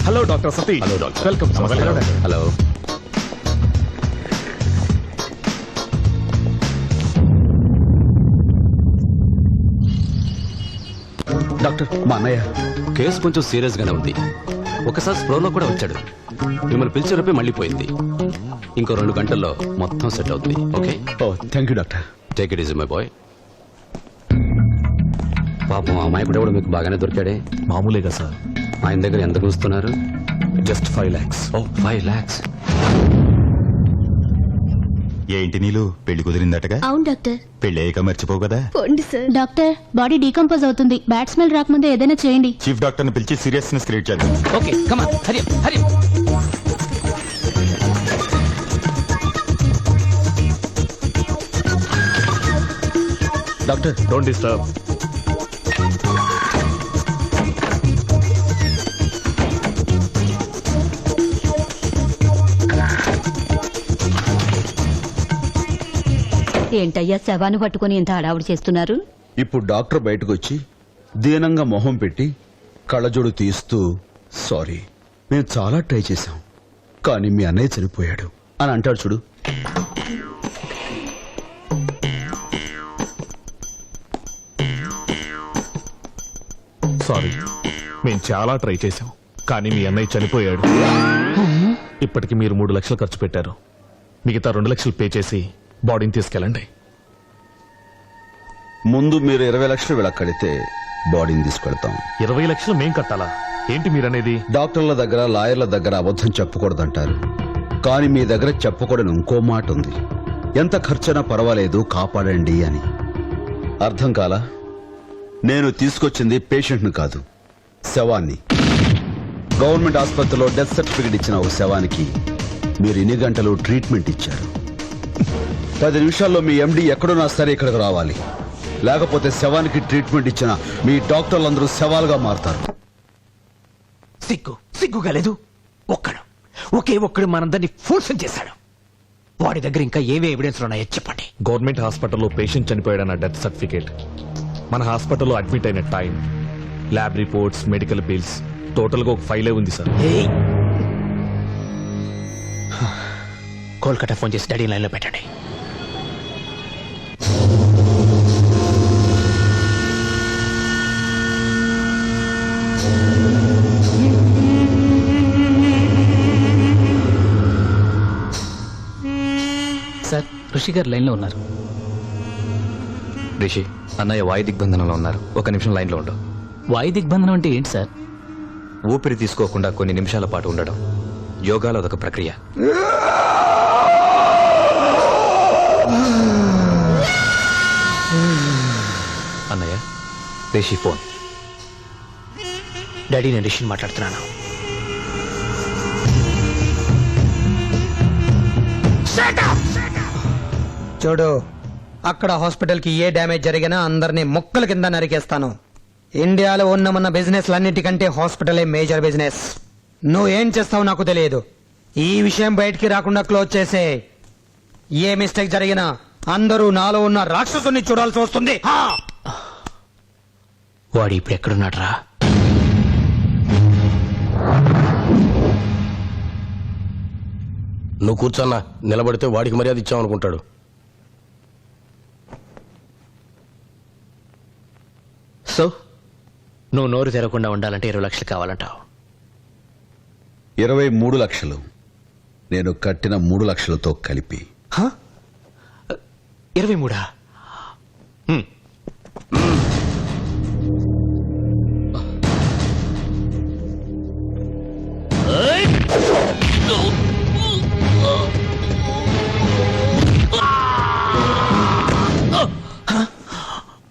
Hello doctor Satish. Hello doctor. Welcome sir. Welcome. Hello. Doctor, మా అన్నయ్య case కొంచెం serious గానే ఉంది. ఒకసారి స్ప్రోలో కూడా వచ్చాడు. మిమ్మల్ని పిలిచేరపై మళ్ళీ పోయింది. ఇంకో 2 గంటల్లో మొత్తం సెట్ అవుతుంది. Okay, oh thank you doctor. Take it easy my boy. పాపం ఆ అమ్మాయి కూడా మీకు బాగానే దొరికాడే. మామూలేగా సార్. ఆయన దగ్గర ఎంత చూస్తున్నారు? Just 5 lakhs. ఓ 5 lakhs. ఏంటి నీళ్ళు పెళ్లి కుదిరిందటగా? అవును డాక్టర్. పెళ్లి అయ్యాక మర్చిపోవు కదా. పోండి సార్. డాక్టర్, బాడీ డీకంపోజ్ అవుతుంది. బ్యాడ్ స్మెల్ రాకముందే ఏదైనా చేయండి. చీఫ్ డాక్టర్ ని పిలిచి సీరియస్నెస్ క్రియేట్ చేద్దాం. Okay, come on, Hari Hari. Doctor, don't disturb. ఏంటయ్యా శవాన్ని పట్టుకుని ఇంత హడావుడి చేస్తున్నారు? ఇప్పుడు డాక్టర్ బయటకు వచ్చి దీనంగా మొహం పెట్టి కళ్ళజోడు తీస్తూ సారీ, మేము చాలా ట్రై చేశాం కానీ మీ అన్నయ్య చనిపోయాడు అని అంటాడు చూడు. సారీ, మేము చాలా ట్రై చేశాం కానీ మీ అన్నయ్య చనిపోయాడు. ఇప్పటికి మీరు 3 లక్షలు ఖర్చు పెట్టారు. మిగతా 2 లక్షలు పే చేసి బాడీని తీసుకెళ్ళండి. ముందు మీరు 20 లక్షలు వీళ్ళ కడితే బాడీని తీసుకెళ్తాం. 20 లక్షలు మేం కట్టాలా? ఏంటి మీరనేది? డాక్టర్ల దగ్గర లాయర్ల దగ్గర అబద్ధం చెప్పకూడదంటారు కానీ మీ దగ్గర చెప్పకూడని ఇంకో మాట ఉంది. ఎంత ఖర్చైనా పర్వాలేదు కాపాడండి అని. అర్థం కాలా? నేను తీసుకొచ్చింది పేషెంట్ను కాదు, శవాన్ని. గవర్నమెంట్ ఆసుపత్రిలో డెత్ సర్టిఫికెట్ ఇచ్చిన ఒక శవానికి మీరు ఇన్ని గంటలు ట్రీట్మెంట్ ఇచ్చారు. 10 నిమిషాల్లో మీ ఎండి ఎక్కడున్నా సరే ఇక్కడికి రావాలి. లేకపోతే శవానికి ట్రీట్మెంట్ ఇచ్చిన మీ డాక్టర్లందరూ శవాలుగా మారుతారు. సిగ్గుగా లేదు. ఒక్కడు మనందరినీ ఫోర్షన్ చేశాడు. వాడి దగ్గర ఇంకా ఏవే ఎవిడెన్స్ ఉన్నాయో చెప్పండి. గవర్నమెంట్ హాస్పిటల్లో పేషెంట్ చనిపోయాడన్న డెత్ సర్టిఫికేట్, మన హాస్పిటల్లో అడ్మిట్ అయిన time, lab reports, medical bills, total గా ఒక ఫైలే ఉంది సార్. కోల్కతా ఫోన్ చేసి డాడీ లైన్ లో పెట్టండి. సార్, ఋషి గారు లైన్లో ఉన్నారు. రిషి, అన్నయ్య వాయు దిగ్బంధనంలో ఉన్నారు. 1 నిమిషం లైన్లో ఉండవు. వాయు దిగ్బంధనం అంటే ఏంటి సార్? ఊపిరి తీసుకోకుండా కొన్ని నిమిషాల పాటు ఉండడం. యోగాలో అదొక ప్రక్రియ. అన్నయ్య, రిషి ఫోన్. డాడీ, నేను రిషిని మాట్లాడుతున్నాను. చూడు, అక్కడ హాస్పిటల్ కి ఏ డ్యామేజ్ జరిగినా అందరినీ ముక్కల కింద నరికేస్తాను. ఇండియాలో ఉన్న మన బిజినెస్ లన్నిటికంటే హాస్పిటలే మేజర్ బిజినెస్. నువ్వేం చేస్తావు నాకు తెలియదు. ఈ విషయం బయటికి రాకుండా క్లోజ్ చేసే. ఏ మిస్టేక్ జరిగినా అందరూ నాలో ఉన్న రాక్షసుని చూడాల్సి వస్తుంది. వాడు ఇప్పుడు ఎక్కడున్నాడు రా? నువ్వు కూర్చోన్నా, నిలబడితే వాడికి మర్యాద ఇచ్చామనుకుంటాడు. సో నువ్వు నోరు తెరవకుండా ఉండాలంటే 20 లక్షలు కావాలంటావు. 23 లక్షలు నేను కట్టిన 3 లక్షలతో కలిపి. 23?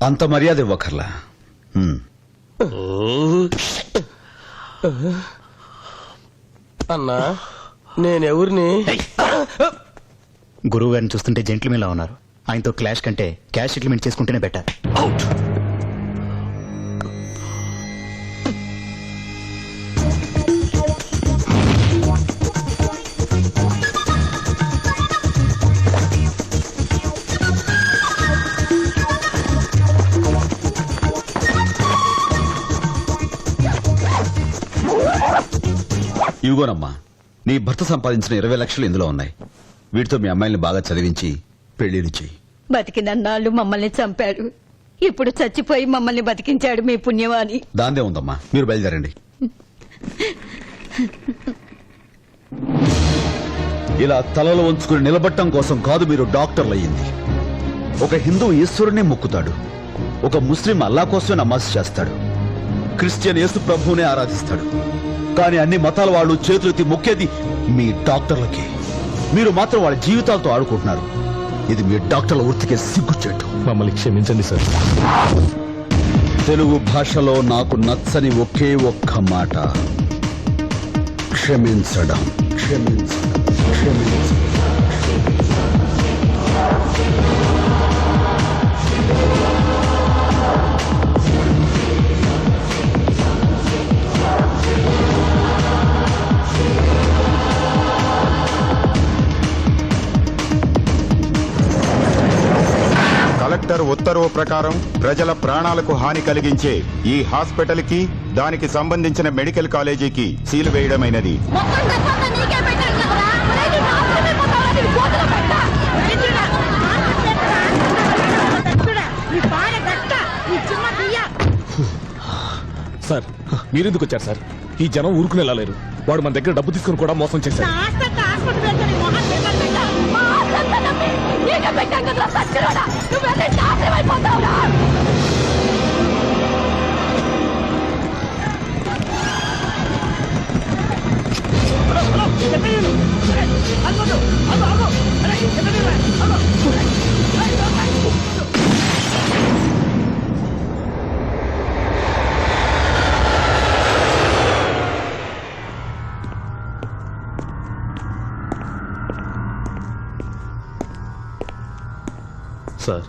అంత మర్యాద ఇవ్వకర్లా. అన్నా, నేనెవరిని? గురువు గారిని చూస్తుంటే జెంట్లమెన్ లా ఉన్నారు. ఆయనతో క్లాష్ కంటే క్యాష్ సెటిల్మెంట్ చేసుకుంటేనే బెటర్. ఇవిగోనమ్మా, నీ భర్త సంపాదించిన 20 లక్షలు ఇందులో ఉన్నాయి. వీటితో మీ అమ్మాయిని బాగా చదివించి పెళ్లిళ్ళు చెయ్యి. బతికినన్నాళ్ళు మమ్మల్ని చంపాడు, ఇప్పుడు చచ్చిపోయి మమ్మల్ని బతికించాడు మీ పుణ్యవాణి. దాందే ఉందమ్మా, మీరు బయలుదేరండి. ఇలా తలలో ఉంచుకుని నిలబట్టం కోసం కాదు మీరు డాక్టర్లు అయ్యింది. ఒక హిందూ ఈశ్వరుని మొక్కుతాడు, ఒక ముస్లిం అల్లా కోసమే నమాజ్ చేస్తాడు, క్రిస్టియన్ యేసు ప్రభువునే ఆరాధిస్తాడు. కానీ అన్ని మతాల వాళ్ళు చేతులెత్తి మొక్కేది మీ డాక్టర్లకి. మీరు మాత్రం వాళ్ళ జీవితాలతో ఆడుకుంటున్నారు. ఇది మీ డాక్టర్ల వృత్తికే సిగ్గుచేటు. మమ్మల్ని క్షమించండి సార్. తెలుగు భాషలో నాకు నచ్చని ఒకే ఒక్క మాట, క్షమించడం. క్షమించడం, క్షమించడం. కలెక్టర్ ఉత్తర్వు ప్రకారం ప్రజల ప్రాణాలకు హాని కలిగించే ఈ హాస్పిటల్ కి, దానికి సంబంధించిన మెడికల్ కాలేజీకి సీలు వేయడమైనది. సార్ మీరెందుకు వచ్చారు సార్? ఈ జనం ఊరుకునేలా లేరు. వాడు మన దగ్గర డబ్బు తీసుకుని కూడా మోసం చేశారు. సార్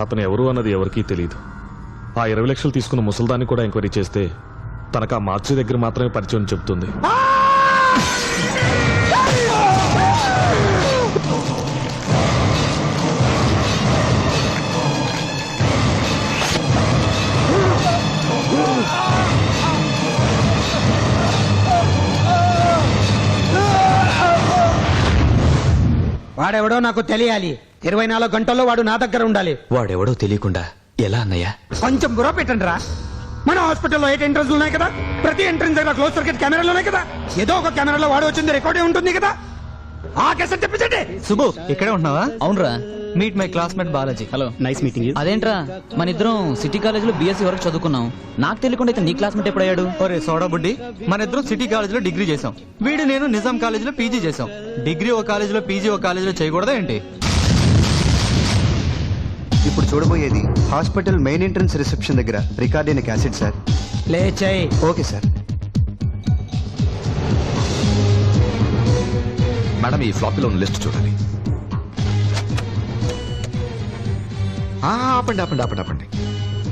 అతను ఎవరు అన్నది ఎవరికీ తెలియదు. ఆ 20 లక్షలు తీసుకున్న ముసల్దాన్ని కూడా ఎంక్వైరీ చేస్తే తనకు ఆ మార్చి దగ్గర మాత్రమే పరిచయం చెబుతుంది. వాడెవడో నాకు తెలియాలి. 24 గంటల్లో వాడు నా దగ్గర ఉండాలి. వాడెవడో తెలియకుండా ఎలా అన్నయ్యా? కొంచెం బుర్ర పెట్టండి రా. మన హాస్పిటల్లో 8 ఎంట్రన్స్ ఉన్నాయి కదా, ప్రతి ఎంట్రన్స్ దగ్గర క్లోజ్ సర్క్యూట్ కెమెరాలు ఉన్నాయి కదా. ఏదో ఒక కెమెరాలో వాడు వచ్చింది రికార్డే ఉంటుంది కదా. ఆ కేసు తెప్పించండి. సుబ్బు ఇక్కడే ఉంటున్నావా? అవునరా, meet my classmate Balaji. Hello, nice meeting you. అదేంట్రా, మన ఇద్దరం సిటీ కాలేజ్ లో బీఎస్సీ వరకు చదువుకున్నాం. నాకు తెలియకుండా అయితే నీ క్లాస్మేట్ ఎప్పుడయ్యాడు? ఒరే సోడా బుడ్డి, మన ఇద్దరం సిటీ కాలేజ్ లో డిగ్రీ చేసాం. వీడు నేను నిజాం కాలేజ్ లో పీజీ చేసాం. డిగ్రీ ఒక కాలేజ్ లో, పీజీ ఒక కాలేజ్ లో చేయకూడదా ఏంటి? ఇప్పుడు చూడబోయేది హాస్పిటల్ మెయిన్ ఎంట్రన్స్ రిసెప్షన్ దగ్గర రికార్డ్ అయిన క్యాసెట్ సార్. లేచాయి. Okay sir. మేడం, ఈ ఫ్లాపీలో ఉన్న లిస్ట్ చూడాలి. ఆపండి ఆపండి ఆపండి ఆపండి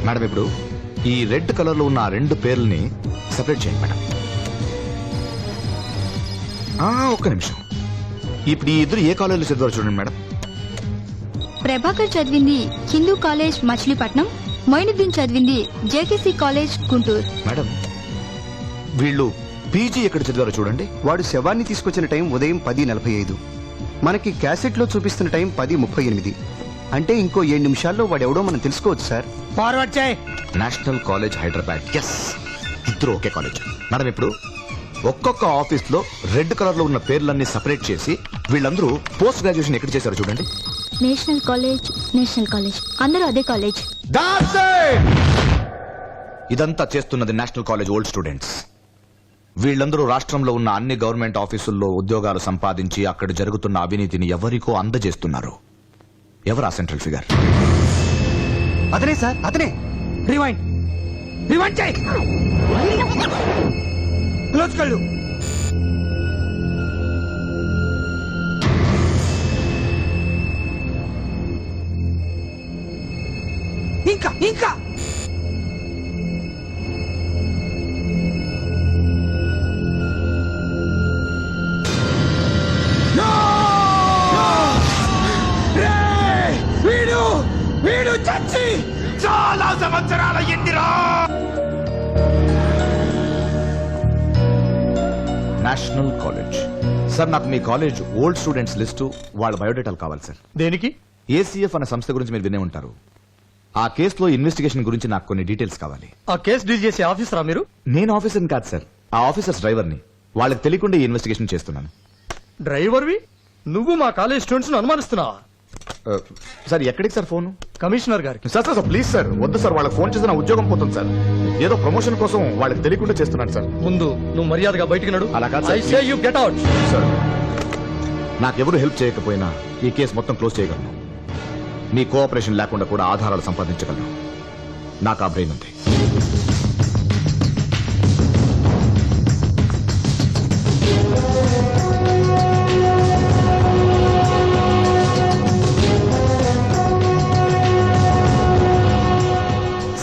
మేడం, ఇప్పుడు ఈ రెడ్ కలర్ లో ఉన్న ఆ 2 పేర్లని సెపరేట్ చేయండి మేడం. ఒక్క నిమిషం. ఇప్పుడు ఈ ఇద్దరు ఏ కాలేజీలో చదివారు చూడండి మేడం. ప్రభాకర్ చదివింది హిందూ కాలేజ్ మచిలీపట్నం, మొయినుద్దీన్ చదివింది జేకేసీ కాలేజ్ గుంటూరు. మేడం, వీళ్ళు పీజీ ఎక్కడ చదివారో చూడండి. వాడు శవాన్ని తీసుకొచ్చిన టైం ఉదయం 10:45. మనకి క్యాసెట్ లో చూపిస్తున్న టైం 10:38. అంటే ఇంకో 7 నిమిషాల్లో వాడెవడో మనం తెలుసుకోవచ్చు సార్. ఫార్వర్డ్ చేయి. National college Hyderabad. ఎస్, ఇద్దరు ఒకే కాలేజ్. మేడం, ఇప్పుడు ఒక్కొక్క ఆఫీస్ లో రెడ్ కలర్ లో ఉన్న పేర్లన్నీ సెపరేట్ చేసి వీళ్ళందరూ పోస్ట్ గ్రాడ్యుయేషన్ ఎక్కడ చేశారు చూడండి. నేషనల్ కాలేజ్ అందరూ అదే కాలేజ్. ఇదంతా చేస్తున్నది నేషనల్ కాలేజ్ ఓల్డ్ స్టూడెంట్స్. వీళ్ళందరూ రాష్ట్రంలో ఉన్న అన్ని గవర్నమెంట్ ఆఫీసుల్లో ఉద్యోగాలు సంపాదించి అక్కడ జరుగుతున్న అవినీతిని ఎవరికో అందజేస్తున్నారు. ఎవరా సెంట్రల్ ఫిగర్? అతనే సార్, అతనే. రివైండ్ రివైండ్ చేయి. క్లోజ్ కళ్ళు. ఇంకా ఇంకా వీడు చచ్చి చాలా సంవత్సరాల ఇందిరా. National college. సార్ నాకు మీ కాలేజ్ ఓల్డ్ స్టూడెంట్స్ లిస్టు వాళ్ళ బయోడేటాలు కావాలి సార్. దేనికి? ఏసీఎఫ్ అనే సంస్థ గురించి మీరు వినే ఉంటారు. ఆ కేసులో ఇన్వెస్టిగేషన్ గురించి నాకు కొన్ని డీటెయిల్స్ కావాలి. ఆ కేసు డీల్ చేసే ఆఫీసరా మీరు? నేను ఆఫీసర్ని కాదు సార్, ఆ ఆఫీసర్స్ డ్రైవర్ని. వాళ్ళకి తెలియకుండా ఈ ఇన్వెస్టిగేషన్ చేస్తున్నాను. డ్రైవర్వి నువ్వు మా కాలేజ్ స్టూడెంట్స్ అనుమానిస్తున్నావా? సార్ ఎక్కడికి సార్ ఫోన్? కమిషనర్ గారికి. సార్ సార్ ప్లీజ్ సార్ వద్దు సార్, వాళ్ళకి ఫోన్ చేసి నా ఉద్యోగం పోతుంది సార్. ఏదో ప్రమోషన్ కోసం వాళ్ళకి తెలియకుండా చేస్తున్నాను సార్. ముందు నువ్వు మర్యాదగా బయటికి నడు. అలా కాదు sir. I say you get out. Sir నాకెవరు హెల్ప్ చేయకపోయినా ఈ కేసు మొత్తం క్లోజ్ చేయగలను. మీ కోఆపరేషన్ లేకుండా కూడా ఆధారాలు సంపాదించగలను. నాకు ఆ బ్రెయిన్ ఉంది.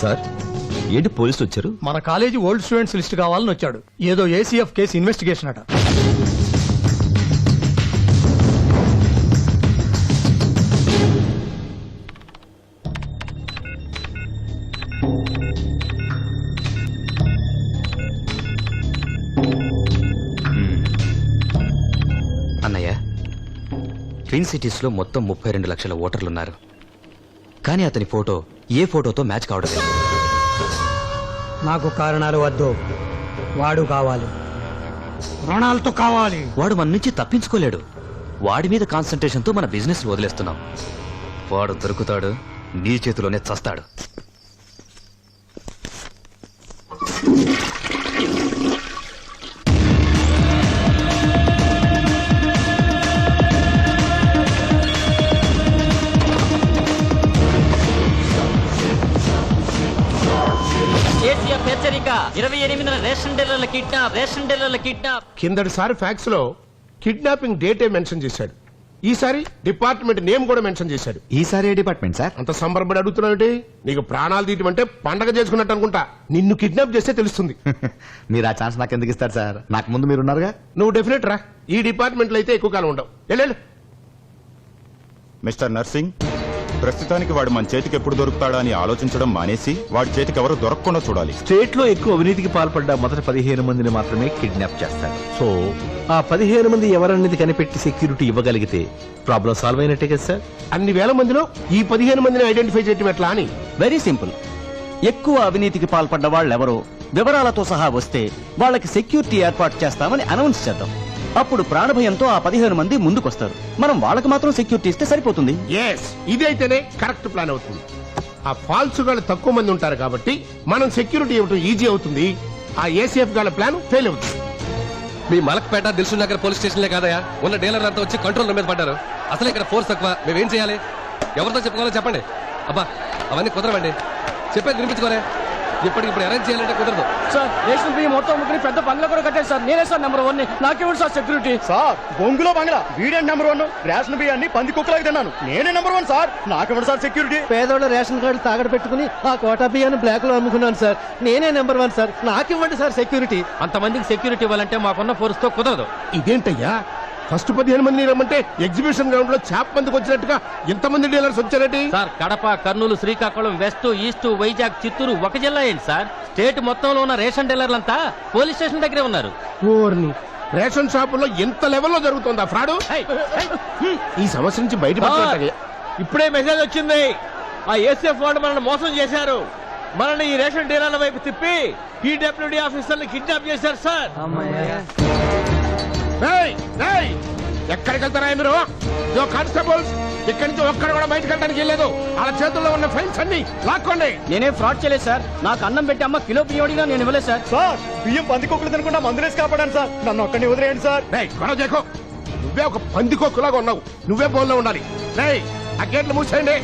సార్ ఏంటి పోలీసులు వచ్చారు? మన కాలేజీ ఓల్డ్ స్టూడెంట్స్ లిస్ట్ కావాలని వచ్చాడు. ఏదో ఏసీఎఫ్ కేసు ఇన్వెస్టిగేషన్ అట. అన్నయ్య, ట్విన్ సిటీస్ లో మొత్తం 32 లక్షల ఓటర్లున్నారు. కానీ అతని ఫోటో ఏ ఫోటోతో మ్యాచ్ కావడం లేదు. నాకు కారణాలు వద్దు, వాడు కావాలి, రుణాలతో కావాలి. వాడు మన నుంచి తప్పించుకోలేడు. వాడి మీద కాన్సన్ట్రేషన్ తో మన బిజినెస్ వదిలేస్తున్నాం. వాడు దొరుకుతాడు, నీ చేతిలోనే చస్తాడు. హెచ్చరిక, 28 రేషన్ డీలర్ల కిడ్నాప్. కిందటిసారి ఫ్యాక్స్ లో కిడ్నాపింగ్ డేటే మెన్షన్ చేశాడు. ఈసారి డిపార్ట్మెంట్ నేమ్ కూడా మెన్షన్ చేశాడు. ఈసారి ఏ డిపార్ట్మెంట్ సార్? అంత సంబరపడి అడుగుతున్నావు. నీకు ప్రాణాలు తీయటం పండగ చేసుకున్నట్టు అనుకుంటా. నిన్ను కిడ్నాప్ చేస్తే తెలుస్తుంది. మీరు ఆ ఛాన్స్ నాకు ఎందుకు ఇస్తారు సార్? నాకు ముందు మీరు ఉన్నారుగా. నువ్వు డెఫినెట్ రా. ఈ డిపార్ట్మెంట్ లో అయితే ఎక్కువ కాలం ఉండవు. వెళ్ళు. మిస్టర్ నర్సింగ్, ప్రస్తుతానికి వాడు మన చేతికి ఎప్పుడు దొరుకుతాడా అని ఆలోచించడం మానేసి వాడి చేతికి ఎవరు దొరకకుండా చూడాలి. స్టేట్ లో ఎక్కువ అవినీతికి పాల్పడ్డ మొదటి 15 మందిని మాత్రమే కిడ్నాప్ చేస్తాడు. సో ఆ 15 మంది ఎవరన్నది కనిపెట్టి సెక్యూరిటీ ఇవ్వగలిగితే ప్రాబ్లం సాల్వ్ అయినట్టే కదా సార్? అన్ని వేల మందిలో ఈ 15 మందిని ఐడెంటిఫై చేయటం ఎట్లా అని? Very simple. ఎక్కువ అవినీతికి పాల్పడ్డ వాళ్ళెవరో వివరాలతో సహా వస్తే వాళ్ళకి సెక్యూరిటీ ఏర్పాటు చేస్తామని అనౌన్స్ చేద్దాం. అప్పుడు ప్రాణభయంతో ఆ 15 మంది ముందుకొస్తారు. మనం వాళ్ళకి మాత్రం సెక్యూరిటీ ఇస్తే సరిపోతుంది. ఇదైతేనే కరెక్ట్ ప్లాన్ అవుతుంది. ఆ ఫాల్స్ గాళ్ళు తక్కువ మంది ఉంటారు కాబట్టి మనం సెక్యూరిటీ ఇవ్వడం ఈజీ అవుతుంది. ఆ ఏసీఎఫ్ గాళ్ళ ప్లాన్ ఫెయిల్ అవుతుంది. మీ మలక్పేట దిల్సుఖ్ నగర్ పోలీస్ స్టేషన్లే కాదయా, ఉన్న డీలర్ అంతా వచ్చి కంట్రోల్ మీద పడ్డారు. అసలు ఇక్కడ ఫోర్స్ తక్కువ. మేమేం చేయాలి? ఎవరితో చెప్పుకోవాలో చెప్పండి. అబ్బా అవన్నీ కుదరవండి, చెప్పేది వినిపించుకోలే. ఇప్పటికిప్పుడు అరేంజ్ చేయాలంటే కుదరదు సార్. రేషన్ బియ్యం మొత్తం పెద్ద బంగ్లా కూడా కట్టారు సార్. నేనే సార్ నెంబర్ 1. నాకేమిటి సార్ సెక్యూరిటీ? సార్ బొంగులో బంగ్లా వీడేంటి నెంబర్ 1? రేషన్ బియ్యాన్ని పంది కుక్కలాగా తిన్నాను. నేనే నెంబర్ 1 సార్. నాకేమిటి సార్ సెక్యూరిటీ? పేదోళ్ళ రేషన్ కార్డు తాగడ పెట్టుకుని ఆ కోటా బియ్యాన్ని బ్లాక్ లో అమ్ముకున్నాను సార్. నేనే నెంబర్ 1 సార్. నాకివ్వండి సార్ సెక్యూరిటీ. అంతమందికి సెక్యూరిటీ ఇవ్వాలంటే మాకున్న ఫోర్స్ తో కుదరదు. ఇదేంటయ్యా, ఫస్ట్ 15 మందిని రమ్మంటే ఎగ్జిబిషన్ గ్రౌండ్ లో చేప మందికి వచ్చినట్టుగా ఎంతమంది డీలర్స్ వచ్చారండి? Sir Kadapa, Kurnool, Srikakulam, west, east, Vizag, Chittoor ఒక జిల్లా ఏంటి సార్? స్టేట్ మొత్తంలో ఉన్న రేషన్ డీలర్లంతా పోలీస్ స్టేషన్ దగ్గరే ఉన్నారు. ఓర్ని, రేషన్ షాపుల్లో ఎంత లెవెల్లో జరుగుతుందా ఫ్రాడ్? ఈ సమస్య నుంచి బయటపడాలి. ఇప్పుడే మెసేజ్ వచ్చింది. ఆ ఏసీఎఫ్ వాళ్ళు మనల్ని మోసం చేశారు. మనల్ని ఈ రేషన్ డీలర్ల వైపు తిప్పి పీడబ్ల్యూడీ ఆఫీసర్ని కిడ్నాప్ చేశారు సార్. ఎక్కడికి వెళ్తారా మీరు? కానిస్టేబుల్స్, ఇక్కడి నుంచి ఒక్కడ కూడా బయటకు వెళ్ళడానికి వెళ్ళలేదు. వాళ్ళ చేతుల్లో ఉన్న ఫైల్స్ అన్ని లాక్కోండి. నేనే ఫ్రాడ్ చేయలేదు సార్. నాకు అన్నం పెట్టి అమ్మ కిలో బియ్యం అడిగినా నేను ఇవ్వలేదు సార్. సార్ బియ్యం పంది కుక్కలు తినకుండా మందులేసి కాపాడాను సార్. నన్ను ఒక్కడిని వదిలేయండి సార్. గొడవ చేయకు. నువ్వే ఒక పందికొక్కులాగా ఉన్నావు. నువ్వే బోన్లో ఉండాలి. ఆ గేట్లు మూసేయండి.